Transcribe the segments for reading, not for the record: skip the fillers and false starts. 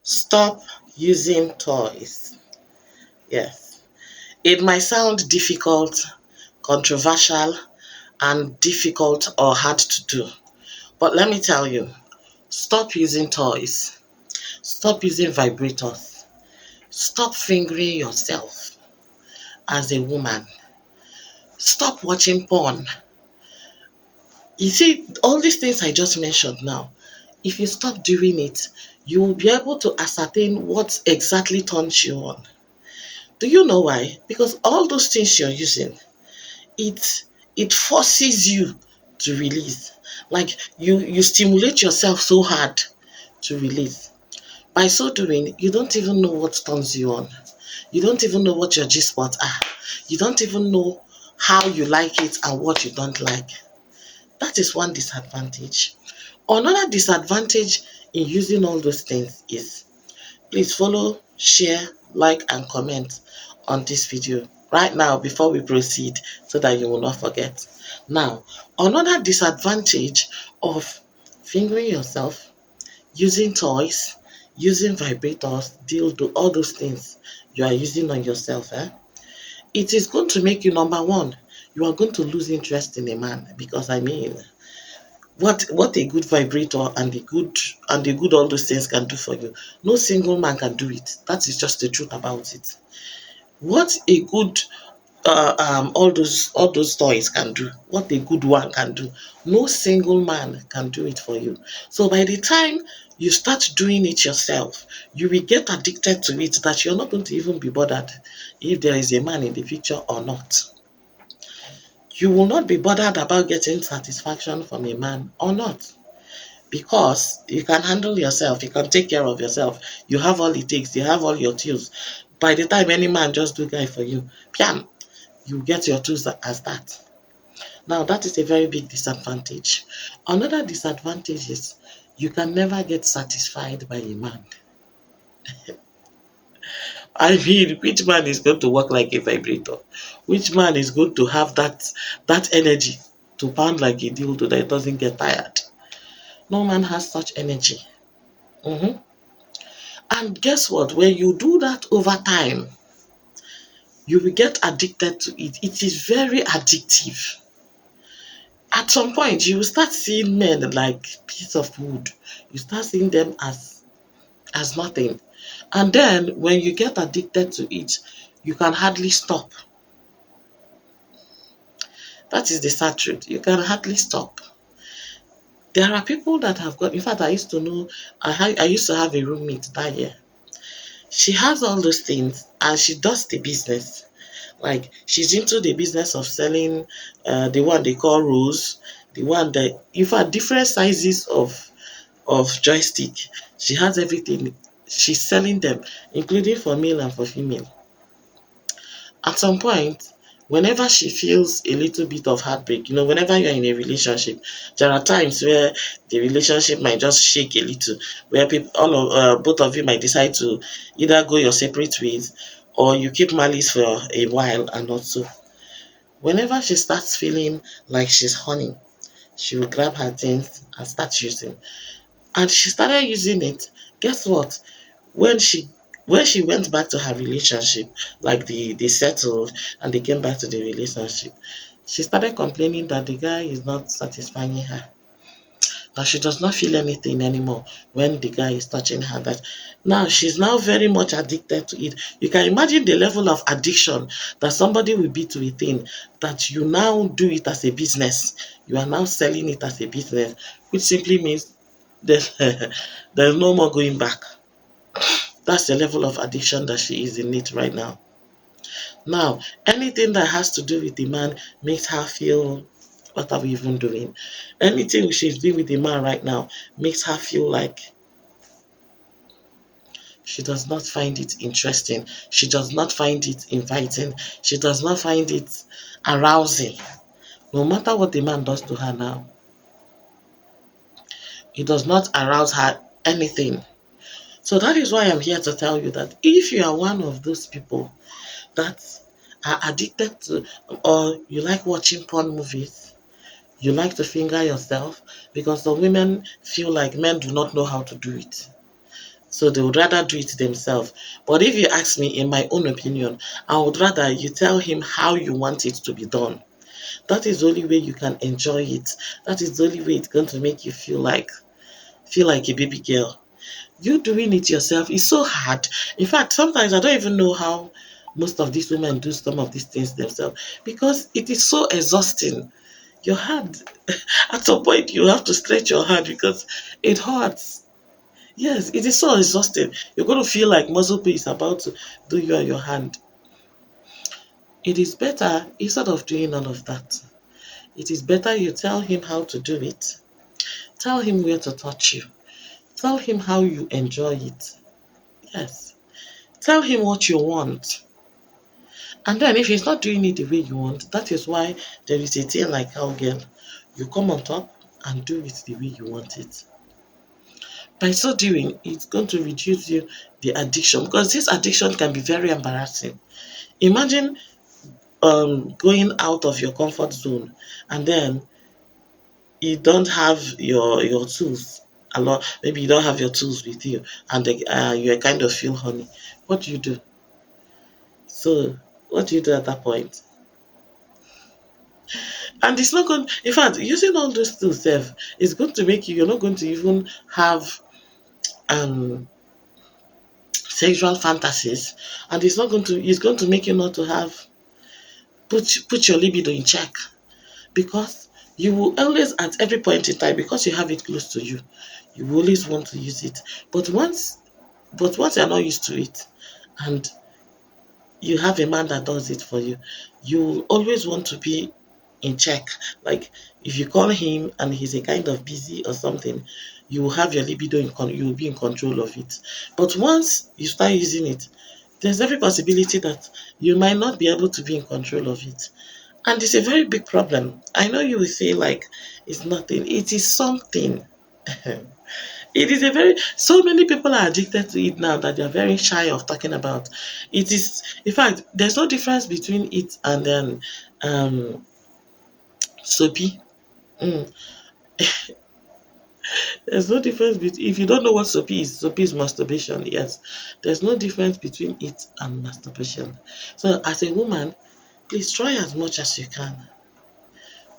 Stop using toys. Yes. It might sound difficult, controversial, and difficult or hard to do. But let me tell you, stop using toys. Stop using vibrators. Stop fingering yourself as a woman. Stop watching porn. You see, all these things I just mentioned now, if you stop doing it, you will be able to ascertain what exactly turns you on. Do you know why? Because all those things you're using, it it forces you to release. Like you stimulate yourself so hard to release. By so doing, you don't even know what turns you on. You don't even know what your G spots are. You don't even know how you like it and what you don't like. That is one disadvantage. Another disadvantage in using all those things is, please follow, share, like, and comment on this video right now before we proceed so that you will not forget. Now, another disadvantage of fingering yourself, using toys, using vibrators, dildo, all those things you are using on yourself, it is going to make you, number one, you are going to lose interest in a man, because I mean, what a good vibrator and the good all those things can do for you, no single man can do it. That is just the truth about it. What a good all those toys can do, what a good one can do, no single man can do it for you. So by the time you start doing it yourself, you will get addicted to it, that you're not going to even be bothered if there is a man in the picture or not. You will not be bothered about getting satisfaction from a man or not, because you can handle yourself, you can take care of yourself, you have all it takes, you have all your tools. By the time any man just do guy for you, piam, you get your tools as that. Now that is a very big disadvantage. Another disadvantage is you can never get satisfied by a man. I mean, which man is going to work like a vibrator? Which man is going to have that energy to pound like a dildo that it doesn't get tired? No man has such energy. Mhm. And guess what? When you do that over time, you will get addicted to it. It is very addictive. At some point, you will start seeing men like piece of wood. You start seeing them as nothing. And then when you get addicted to it, you can hardly stop. That is the sad truth. You can hardly stop. There are people that have got, in fact, I used to know, I used to have a roommate that year. She has all those things and she does the business. Like, she's into the business of selling the one they call rose, the one that, in fact, different sizes of joystick. She has everything. She's selling them, including for male and for female. At some point, whenever she feels a little bit of heartbreak, whenever you're in a relationship, there are times where the relationship might just shake a little, where both of you might decide to either go your separate ways, or you keep malice for a while and not so. Whenever she starts feeling like she's honey, she will grab her things and start using. And she started using it. Guess what? When she went back to her relationship, like they settled and they came back to the relationship, she started complaining that the guy is not satisfying her. That she does not feel anything anymore when the guy is touching her. That now she's now very much addicted to it. You can imagine the level of addiction that somebody will be to a thing, that you now do it as a business. You are now selling it as a business, which simply means there's, there's no more going back. That's the level of addiction that she is in it right now. Now, anything that has to do with the man makes her feel, what are we even doing? Anything she's doing with the man right now makes her feel like she does not find it interesting. She does not find it inviting. She does not find it arousing. No matter what the man does to her now, it does not arouse her anything. So that is why I'm here to tell you that if you are one of those people that are addicted to, or you like watching porn movies, you like to finger yourself, because the women feel like men do not know how to do it. So they would rather do it themselves. But if you ask me, in my own opinion, I would rather you tell him how you want it to be done. That is the only way you can enjoy it. That is the only way it's going to make you feel like a baby girl. You doing it yourself is so hard. In fact, sometimes I don't even know how most of these women do some of these things themselves because it is so exhausting. Your hand, at some point, you have to stretch your hand because it hurts. Yes, it is so exhausting. You're going to feel like muscle pain is about to do you on your hand. It is better, instead of doing all of that, it is better you tell him how to do it. Tell him where to touch you. Tell him how you enjoy it. Yes. Tell him what you want. And then if he's not doing it the way you want, that is why there is a thing like cowgirl. You come on top and do it the way you want it. By so doing, it's going to reduce you the addiction because this addiction can be very embarrassing. Imagine going out of your comfort zone and then you don't have your tools a lot. Maybe you don't have your tools with you and you kind of feel honey. What do you do? So what do you do at that point? And it's not going, in fact, using all those tools self is going to make you're not going to even have um sexual fantasies, and it's going to make you not to have put your libido in check because you will always at every point in time because you have it close to you, you will always want to use it. But once you're not used to it and you have a man that does it for you, you will always want to be in check. Like if you call him and he's a kind of busy or something, you will have your libido you will be in control of it. But once you start using it, there's every possibility that you might not be able to be in control of it. And it's a very big problem. I know you will say like it's nothing. It is something. It is a very so many people are addicted to it now that they are very shy of talking about. It is in fact there's no difference between it and then soapy. Mm. There's no difference between if you don't know what soapy is masturbation, yes. There's no difference between it and masturbation. So as a woman, please try as much as you can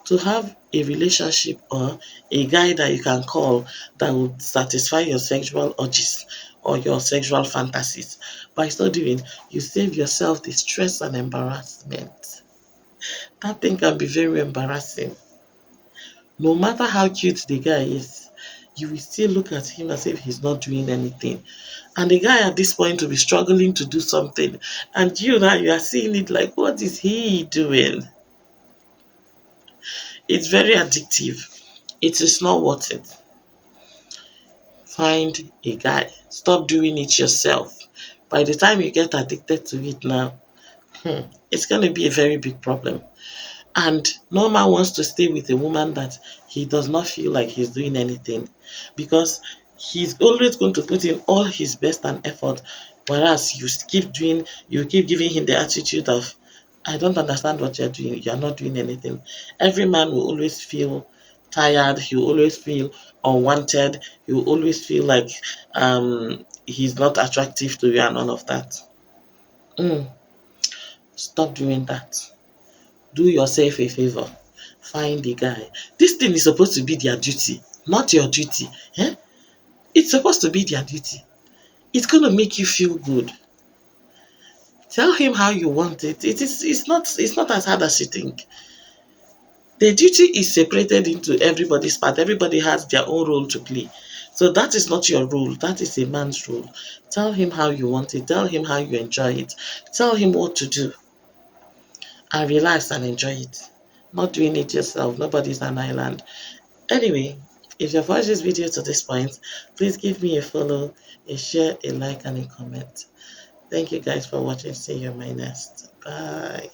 to have a relationship or a guy that you can call that would satisfy your sexual urges or your sexual fantasies. By so doing, you save yourself the stress and embarrassment. That thing can be very embarrassing. No matter how cute the guy is, you will still look at him as if he's not doing anything. And the guy at this point will be struggling to do something. And you now you are seeing it like, what is he doing? It's very addictive. It is not worth it. Find a guy. Stop doing it yourself. By the time you get addicted to it now, it's going to be a very big problem. And no man wants to stay with a woman that he does not feel like he's doing anything because he's always going to put in all his best and effort. Whereas you keep giving him the attitude of, I don't understand what you're doing. You're not doing anything. Every man will always feel tired. He will always feel unwanted. He will always feel like he's not attractive to you and all of that. Stop doing that. Do yourself a favor. Find a guy. This thing is supposed to be their duty, not your duty. Eh? It's supposed to be their duty. It's going to make you feel good. Tell him how you want it. It's not as hard as you think. The duty is separated into everybody's part. Everybody has their own role to play. So that is not your role. That is a man's role. Tell him how you want it. Tell him how you enjoy it. Tell him what to do. And relax and enjoy it. Not doing it yourself. Nobody's an island. Anyway, if you've watched this video to this point, please give me a follow, a share, a like, and a comment. Thank you guys for watching. See you in my next. Bye.